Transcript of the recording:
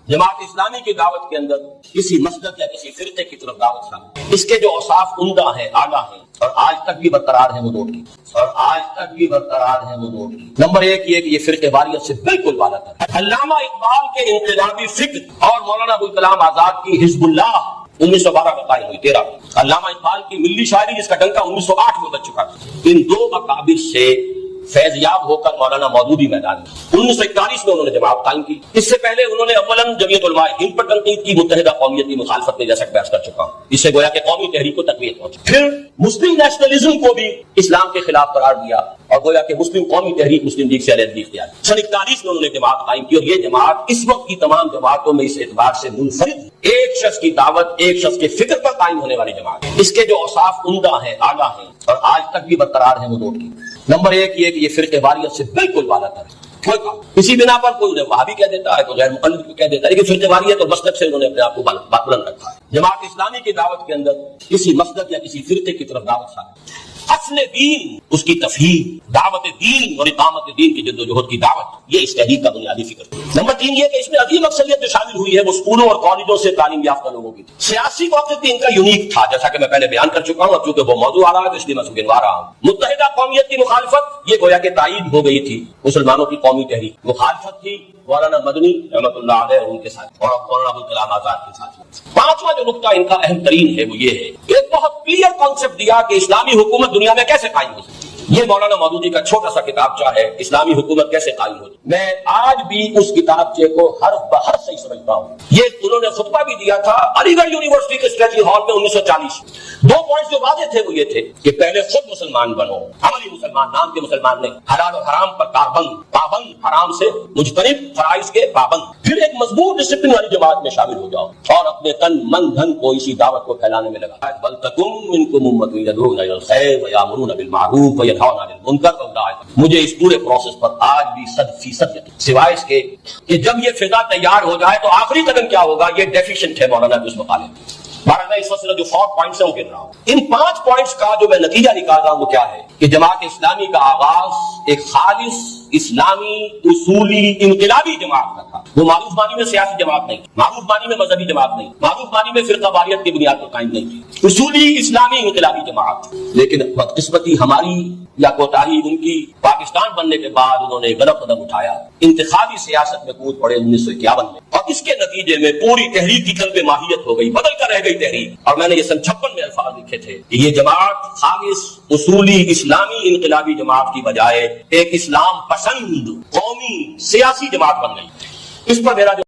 جماعت اسلامی کی دعوت کے اندر کسی مسلک یا کسی فرقے کی طرف دعوت شامل، اس کے جو اوصاف عمدہ ہیں، اعلیٰ ہیں اور آج تک بھی برقرار ہیں وہ دو نمبر ایک یہ کہ یہ فرقے واریت سے بالکل بالا تر ہے۔ علامہ اقبال کے انقلابی فکر اور مولانا ابوالکلام آزاد کی حزب اللہ 1912 میں قائم ہوئی، 13 میں۔ علامہ اقبال کی ملی شاعری جس کا ڈنکا 1908 میں بج چکا تھا، ان دو اکابر سے فیض یاب ہو کر مولانا مودودی میدان میں 1941 میں انہوں نے جماعت قائم کی۔ اس سے پہلے انہوں نے اولاً جمعیت علماء ہند پر تنقید کی، متحدہ قومیت کی مخالفت میں، جیسا کہ بحث کر چکا ہوں، اس سے گویا کہ قومی تحریک کو تقویت پہنچی۔ پھر مسلم نیشنلزم کو بھی اسلام کے خلاف قرار دیا اور گویا کہ مسلم قومی تحریک مسلم لیگ سے علیحدگی اختیار کی۔ سن 41 میں انہوں نے جماعت قائم کی، اور یہ جماعت اس وقت کی تمام جماعتوں میں اس اعتبار سے منفرد ایک شخص کی دعوت، ایک شخص کے فکر پر قائم ہونے والی جماعت ہے۔ اس کے جو اوصاف عمدہ ہیں، اعلیٰ ہیں اور آج تک بھی برقرار ہیں وہ دو کی۔ نمبر ایک یہ کہ یہ فرقے واریت سے بالکل بالا تر ہے۔ اسی بنا پر کوئی انہیں وہابی کہہ دیتا ہے، کوئی غیر مقلد کہہ دیتا ہے، لیکن فرقے واریت اور مسلک سے انہوں نے اپنے آپ کو بلند رکھا ہے۔ جماعت اسلامی کی دعوت کے اندر کسی مسلک یا کسی فرقے کی طرف دعوت شامل، اصل دین، اس کی تفہیم، دعوت دین اور اقامت دین کی جدوجہد کی دعوت، یہ اس تحریک کا بنیادی فکر ہے۔ نمبر 3 یہ کہ اس میں عظیم اکثریت جو شامل ہوئی ہے وہ اسکولوں اور کالجوں سے تعلیم یافتہ لوگوں کی۔ سیاسی موقف بھی ان کا یونیک تھا، جیسا کہ میں پہلے بیان کر چکا ہوں، اور چونکہ وہ موضوع آ رہا ہے تو اس لیے میں گنوا رہا ہوں۔ متحدہ قومیت کی مخالفت، یہ گویا کہ تائید ہو گئی تھی مسلمانوں کی قومی تحریک۔ مخالفت تھی مولانا مدنی رحمۃ اللہ علیہ اور ان کے ساتھ، اور مولانا ابوالکلام آزاد کے ساتھ۔ پانچواں جو نقطہ ان کا اہم ترین ہے وہ یہ ہے کہ ایک بہت کلیئر کانسیپٹ دیا کہ اسلامی حکومت دنیا میں کیسے قائم ہو سکتی ہے۔ یہ مولانا مودودی کا چھوٹا سا کتابچہ ہے، اسلامی حکومت کیسے قائم ہوتی۔ میں آج بھی اس کتابچے کو حرف بحرف صحیح سمجھتا ہوں۔ یہ انہوں نے خطبہ بھی دیا تھا علی گڑھ یونیورسٹی کے اسٹریٹجی ہال میں 1940 میں۔ 2 پوائنٹس جو واضح تھے وہ یہ تھے کہ پہلے خود مسلمان بنو، عملی مسلمان، نام کے مسلمان نہیں، حلال اور حرام پر پابند، حرام سے مجتنب، فرائض کے پابند۔ پھر ایک مضبوط ڈسپلن والی جماعت میں شامل ہو جاؤ اور اپنے تن من دھن کو اسی دعوت کو پھیلانے میں لگا۔ وَلْتَكُن مِّنكُمْ أُمَّةٌ يَدْعُونَ إِلَى الْخَيْرِ وَيَأْمُرُونَ بِالْمَعْرُوفِ وَيَنْهَوْنَ عَنِ الْمُنكَرِ وَأُولَٰئِكَ۔ مجھے اس پورے پروسیس پر آج بھی 100% یقین، سوائے اس کے کہ جب یہ فضا تیار ہو جائے تو آخری قدم کیا ہوگا، یہ ڈیفیشنٹ ہے مولانا کے اس مقالے میں۔ بہرحال میں اس وقت جو 4 پوائنٹس ہیں وہ گن رہا ہوں۔ ان 5 پوائنٹس کا جو میں نتیجہ نکال رہا ہوں وہ کیا ہے کہ جماعت اسلامی کا آغاز ایک خالص اسلامی اصولی انقلابی جماعت کا تھا۔ وہ معروف معنی میں سیاسی جماعت نہیں، معروف معنی میں مذہبی جماعت نہیں، معروف معنی میں فرقہ واریت کی بنیاد پر قائم نہیں تھی، اصولی اسلامی انقلابی جماعت۔ لیکن بدقسمتی ہماری یا کوتاہی ان کی، پاکستان بننے کے بعد انہوں نے غلط قدم اٹھایا، انتخابی سیاست میں کود پڑے 1951 میں، اور اس کے نتیجے میں پوری تحریک کی قلب ماہیت ہو گئی، بدل کر رہ گئی تحریک۔ اور میں نے یہ سن 56 میں الفاظ لکھے تھے کہ یہ جماعت خالص اصولی اسلامی انقلابی جماعت کی بجائے ایک اسلام پسند قومی سیاسی جماعت بن گئی۔ اس پر میرا جو